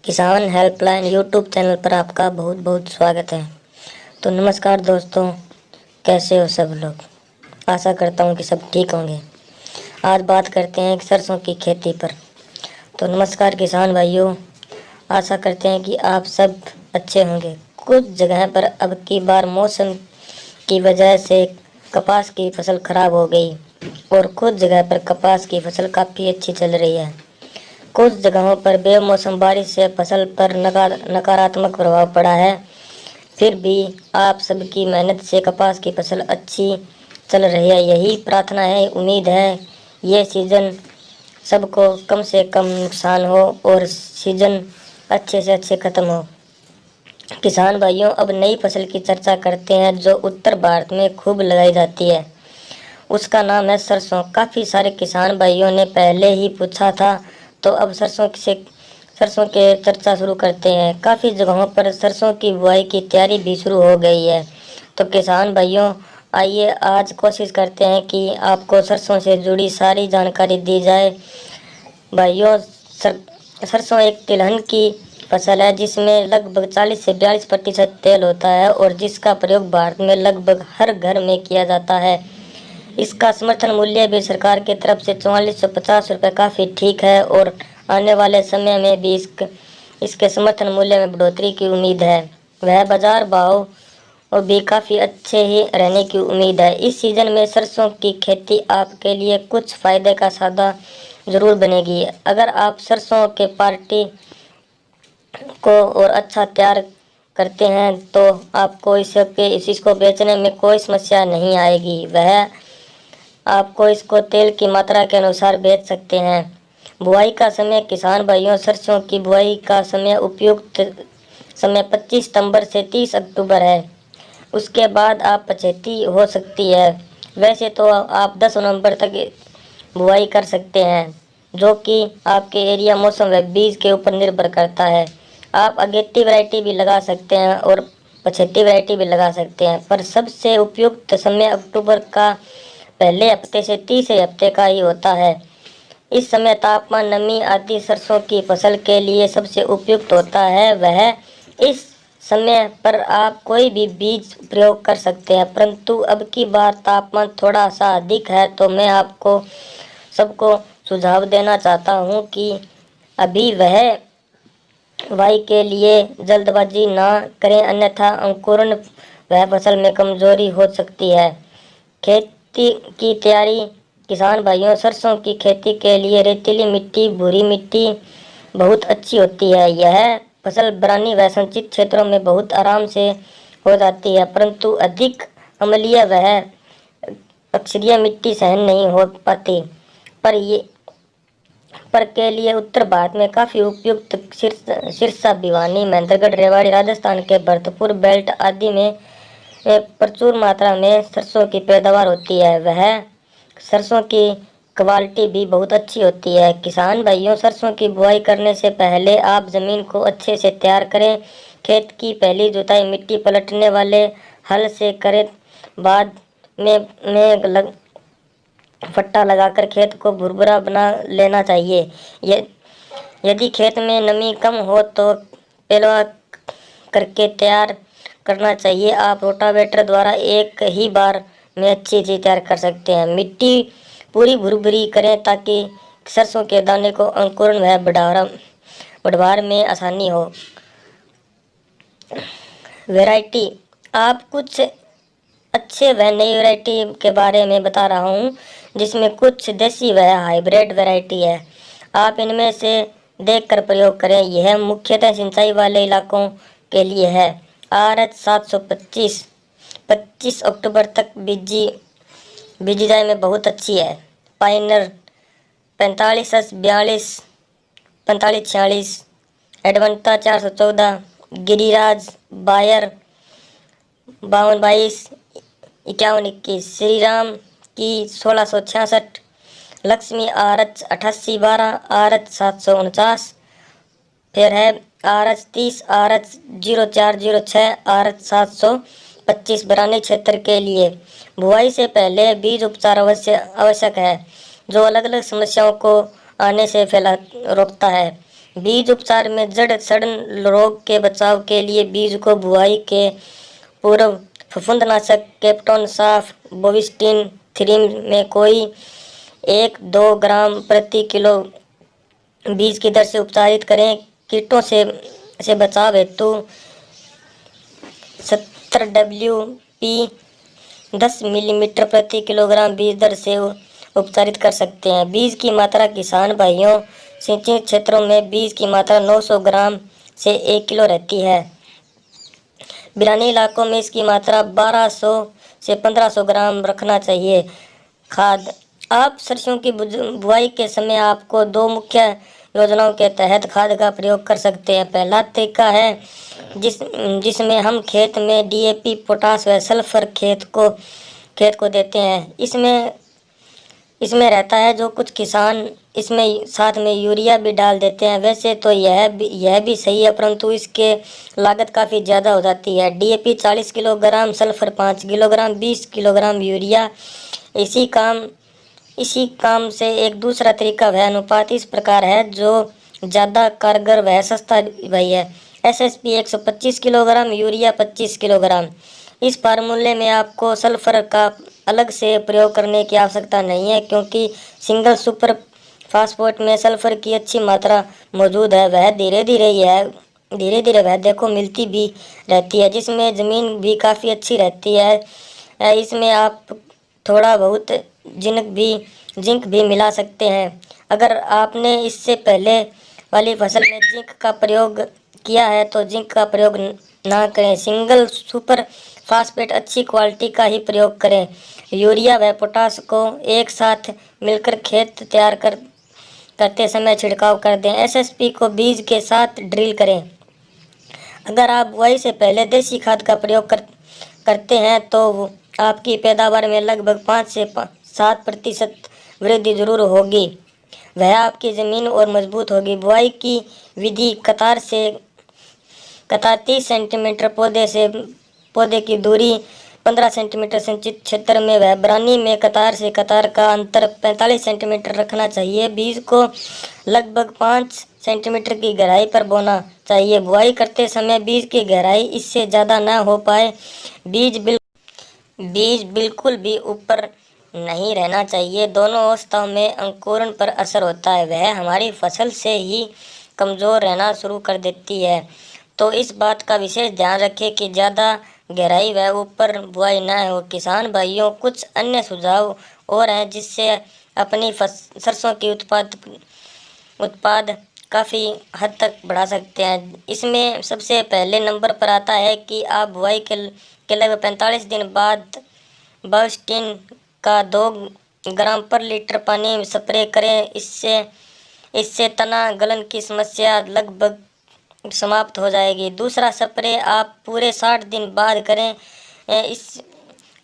किसान helpline YouTube channel पर आपका बहुत बहुत स्वागत है। तो नमस्कार दोस्तों, कैसे हो सब लोग। आशा करता हूँ कि सब ठीक होंगे। आज बात करते हैं सरसों की खेती पर। तो नमस्कार किसान भाइयों, आशा करते हैं कि आप सब अच्छे होंगे। कुछ जगह पर अब की बार मौसम की वजह से कपास की फसल खराब हो गई और कुछ जगह पर कपास की फसल काफ़ी अच्छी चल रही है। कुछ जगहों पर बेमौसम बारिश से फसल पर नकारात्मक प्रभाव पड़ा है। फिर भी आप सबकी मेहनत से कपास की फसल अच्छी चल रही है। यही प्रार्थना है, उम्मीद है ये सीज़न सबको कम से कम नुकसान हो और सीज़न अच्छे से अच्छे ख़त्म हो। किसान भाइयों, अब नई फसल की चर्चा करते हैं जो उत्तर भारत में खूब लगाई जाती है। उसका नाम है सरसों। काफ़ी सारे किसान भाइयों ने पहले ही पूछा था, तो अब सरसों के चर्चा शुरू करते हैं। काफ़ी जगहों पर सरसों की बुआई की तैयारी भी शुरू हो गई है। तो किसान भाइयों, आइए आज कोशिश करते हैं कि आपको सरसों से जुड़ी सारी जानकारी दी जाए। भाइयों, सरसों एक तिलहन की फसल है जिसमें लगभग 40 से 42% तेल होता है और जिसका प्रयोग भारत में लगभग हर घर में किया जाता है। इसका समर्थन मूल्य भी सरकार की तरफ से 4450 रुपये काफ़ी ठीक है और आने वाले समय में भी इसके समर्थन मूल्य में बढ़ोतरी की उम्मीद है। वह बाजार भाव और भी काफ़ी अच्छे ही रहने की उम्मीद है। इस सीज़न में सरसों की खेती आपके लिए कुछ फ़ायदे का सौदा ज़रूर बनेगी। अगर आप सरसों के पार्टी को और अच्छा तैयार करते हैं तो आपको इसको बेचने में कोई समस्या नहीं आएगी। वह आपको इसको तेल की मात्रा के अनुसार बेच सकते हैं। बुआई का समय किसान भाइयों, सरसों की बुआई का समय उपयुक्त समय 25 सितंबर से 30 अक्टूबर है। उसके बाद आप पछेती हो सकती है। वैसे तो आप 10 नवंबर तक बुआई कर सकते हैं, जो कि आपके एरिया, मौसम व बीज के ऊपर निर्भर करता है। आप अगेती वैरायटी भी लगा सकते हैं और पछेती वैरायटी भी लगा सकते हैं, पर सबसे उपयुक्त समय अक्टूबर का पहले हफ्ते से तीसरे हफ्ते का ही होता है। इस समय तापमान, नमी आदि सरसों की फसल के लिए सबसे उपयुक्त होता है। वह इस समय पर आप कोई भी बीज प्रयोग कर सकते हैं, परंतु अब की बार तापमान थोड़ा सा अधिक है, तो मैं आपको सबको सुझाव देना चाहता हूँ कि अभी वह बुआई के लिए जल्दबाजी ना करें, अन्यथा अंकुरण वह फसल में कमजोरी हो सकती है। खेती की तैयारी किसान भाइयों, सरसों की खेती के लिए रेतीली मिट्टी, भूरी मिट्टी बहुत अच्छी होती है। यह फसल बरानी व संचित क्षेत्रों में बहुत आराम से हो जाती है, परंतु अधिक अम्लीय वह अक्षारीय मिट्टी सहन नहीं हो पाती। पर के लिए उत्तर भारत में काफ़ी उपयुक्त सिरसा, भिवानी, महेंद्रगढ़, रेवाड़ी, राजस्थान के भरतपुर बेल्ट आदि में प्रचुर मात्रा में सरसों की पैदावार होती है। वह सरसों की क्वालिटी भी बहुत अच्छी होती है। किसान भाइयों, सरसों की बुआई करने से पहले आप जमीन को अच्छे से तैयार करें। खेत की पहली जुताई मिट्टी पलटने वाले हल से करें। बाद में फट्टा लगाकर खेत को भुरभुरा बना लेना चाहिए। यदि खेत में नमी कम हो तो पेलवा करके तैयार करना चाहिए। आप रोटावेटर द्वारा एक ही बार में अच्छी चीज तैयार कर सकते हैं। मिट्टी पूरी भुरभुरी करें ताकि सरसों के दाने को अंकुरण व बढ़वार में आसानी हो। वैरायटी, आप कुछ अच्छे व नई वैरायटी के बारे में बता रहा हूँ, जिसमें कुछ देसी व हाइब्रिड वैरायटी है। आप इनमें से देखकर प्रयोग करें। यह मुख्यतः सिंचाई वाले इलाकों के लिए है। RH 725 25 अक्टूबर तक बीजी जाए में बहुत अच्छी है। पाइनर 4542 4546, एडवंता 414, गिरिराज बायर 5222 5121, श्री राम की 1666, लक्ष्मी RH 8812, RH 749, फिर है RH 30, RH 0406, RH 725 बरानी क्षेत्र के लिए। बुआई से पहले बीज उपचार आवश्यक है, जो अलग अलग समस्याओं को आने से रोकता है। बीज उपचार में जड़ सड़न रोग के बचाव के लिए बीज को बुआई के पूर्व फफूंदनाशक कैप्टोन साफ बोविस्टिन थ्रीम में कोई 1-2 ग्राम प्रति किलो बीज की दर से उपचारित करें। कीटों से बचाव हेतु 70 WP 10 मिलीमीटर प्रति किलोग्राम बीज दर से उपचारित कर सकते हैं। बीज की मात्रा किसान भाइयों, सिंचित क्षेत्रों में बीज की मात्रा 900 ग्राम से 1 किलो रहती है। बिरानी इलाकों में इसकी मात्रा 1200 से 1500 ग्राम रखना चाहिए। खाद, आप सरसों की बुआई के समय आपको 2 मुख्य योजनाओं के तहत खाद का प्रयोग कर सकते हैं। पहला तरीका है जिसमें हम खेत में DAP, पोटास व सल्फर खेत को देते हैं। इसमें रहता है जो कुछ किसान इसमें साथ में यूरिया भी डाल देते हैं। वैसे तो यह भी सही है, परंतु इसके लागत काफ़ी ज़्यादा हो जाती है। DAP 40 kilogram, sulphur 5 kilogram, 20 kilogram urea. इसी काम से एक दूसरा तरीका वह अनुपात इस प्रकार है जो ज़्यादा कारगर वह सस्ता वही है। SSP 125 kilogram, urea 25 kilogram. इस फार्मूले में आपको सल्फर का अलग से प्रयोग करने की आवश्यकता नहीं है, क्योंकि सिंगल सुपर फास्फेट में सल्फर की अच्छी मात्रा मौजूद है। वह धीरे धीरे वह देखो मिलती भी रहती है, जिसमें ज़मीन भी काफ़ी अच्छी रहती है। इसमें आप थोड़ा बहुत जिंक भी मिला सकते हैं। अगर आपने इससे पहले वाली फसल में जिंक का प्रयोग किया है तो जिंक का प्रयोग ना करें। सिंगल सुपर फास्फेट अच्छी क्वालिटी का ही प्रयोग करें। यूरिया व पोटास को एक साथ मिलकर खेत तैयार करते समय छिड़काव कर दें। SSP को बीज के साथ ड्रिल करें। अगर आप बुआई से पहले देसी खाद का प्रयोग करते हैं तो आपकी पैदावार में लगभग 5 से 7% वृद्धि जरूर होगी। वह आपकी ज़मीन और मजबूत होगी। बुआई की विधि, कतार 30 सेंटीमीटर, पौधे की दूरी 15 सेंटीमीटर सिंचित क्षेत्र में वह बरानी में कतार से कतार का अंतर 45 सेंटीमीटर रखना चाहिए। बीज को लगभग 5 सेंटीमीटर की गहराई पर बोना चाहिए। बुआई करते समय बीज की गहराई इससे ज़्यादा न हो पाए। बीज बिल्कुल भी ऊपर नहीं रहना चाहिए। दोनों अवस्थाओं में अंकुरण पर असर होता है। वह हमारी फसल से ही कमज़ोर रहना शुरू कर देती है। तो इस बात का विशेष ध्यान रखें कि ज़्यादा गहराई व ऊपर बुआई न हो। किसान भाइयों, कुछ अन्य सुझाव और हैं जिससे अपनी सरसों की उत्पाद काफ़ी हद तक बढ़ा सकते हैं। इसमें सबसे पहले नंबर पर आता है कि आप बुआई के लगभग 45 दिन बाद बोविस्टिन का 2 ग्राम पर लीटर पानी में स्प्रे करें। इससे तना गलन की समस्या लगभग समाप्त हो जाएगी। दूसरा स्प्रे आप पूरे 60 दिन बाद करें।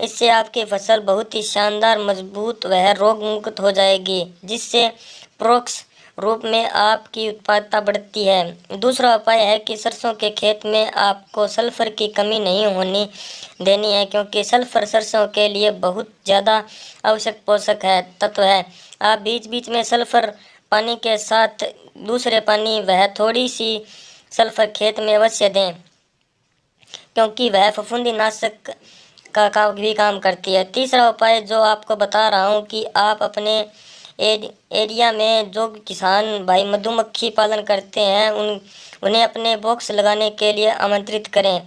इससे आपकी फसल बहुत ही शानदार, मजबूत व रोग मुक्त हो जाएगी, जिससे परोक्ष रूप में आपकी उत्पादकता बढ़ती है। दूसरा उपाय है कि सरसों के खेत में आपको सल्फर की कमी नहीं होनी देनी है, क्योंकि सल्फर सरसों के लिए बहुत ज़्यादा आवश्यक पोषक तत्व है। आप बीच बीच में सल्फर पानी के साथ दूसरे पानी वह थोड़ी सी सल्फर खेत में अवश्य दें, क्योंकि वह फफूंदीनाशक का भी काम करती है। तीसरा उपाय जो आपको बता रहा हूँ कि आप अपने एरिया में जो किसान भाई मधुमक्खी पालन करते हैं उन्हें अपने बॉक्स लगाने के लिए आमंत्रित करें।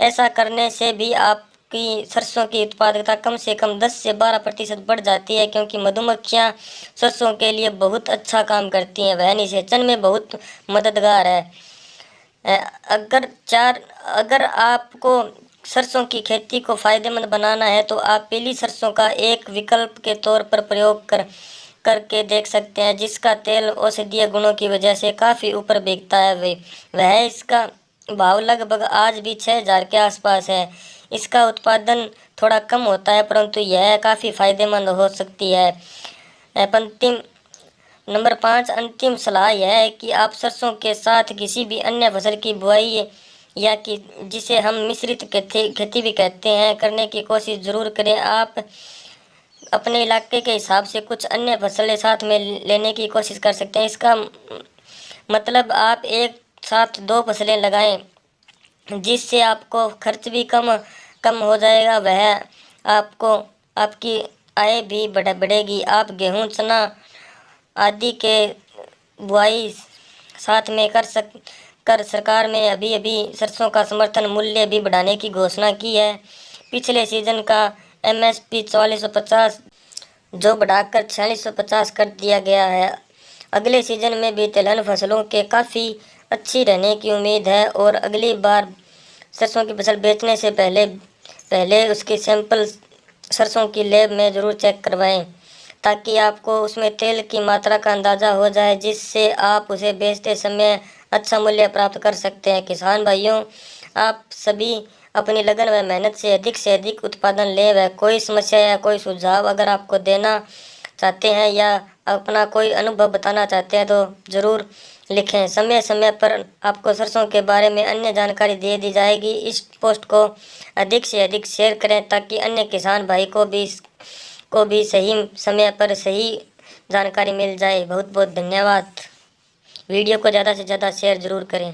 ऐसा करने से भी आपकी सरसों की उत्पादकता कम से कम 10 से 12% बढ़ जाती है, क्योंकि मधुमक्खियां सरसों के लिए बहुत अच्छा काम करती हैं। वह निषेचन में बहुत मददगार है। अगर आपको सरसों की खेती को फायदेमंद बनाना है तो आप पीली सरसों का एक विकल्प के तौर पर प्रयोग करके देख सकते हैं, जिसका तेल औषधीय गुणों की वजह से काफ़ी ऊपर बिकता है। वह इसका भाव लगभग आज भी 6,000 के आसपास है। इसका उत्पादन थोड़ा कम होता है, परंतु यह काफ़ी फायदेमंद हो सकती है। नंबर 5 अंतिम सलाह यह है कि आप सरसों के साथ किसी भी अन्य फसल की बुआई या कि जिसे हम मिश्रित खेती भी कहते हैं, करने की कोशिश ज़रूर करें। आप अपने इलाके के हिसाब से कुछ अन्य फसलें साथ में लेने की कोशिश कर सकते हैं। इसका मतलब आप एक साथ दो फसलें लगाएं, जिससे आपको खर्च भी कम कम हो जाएगा। वह आपको आपकी आय भी बढ़ेगी। आप गेहूँ, चना आदि के बुआई साथ में कर सरकार ने अभी अभी सरसों का समर्थन मूल्य भी बढ़ाने की घोषणा की है। पिछले सीजन का MSP 4450 जो बढ़ाकर 4650 कर दिया गया है। अगले सीजन में भी तिलहन फसलों के काफ़ी अच्छी रहने की उम्मीद है और अगली बार सरसों की फसल बेचने से पहले पहले उसके सैंपल सरसों की लैब में ज़रूर चेक करवाएं, ताकि आपको उसमें तेल की मात्रा का अंदाज़ा हो जाए, जिससे आप उसे बेचते समय अच्छा मूल्य प्राप्त कर सकते हैं। किसान भाइयों, आप सभी अपनी लगन व मेहनत से अधिक उत्पादन लें। वह कोई समस्या या कोई सुझाव अगर आपको देना चाहते हैं या अपना कोई अनुभव बताना चाहते हैं तो ज़रूर लिखें। समय समय पर आपको सरसों के बारे में अन्य जानकारी दे दी जाएगी। इस पोस्ट को अधिक से अधिक शेयर करें, ताकि अन्य किसान भाई को भी सही समय पर सही जानकारी मिल जाए। बहुत बहुत धन्यवाद। वीडियो को ज़्यादा से ज़्यादा शेयर ज़रूर करें।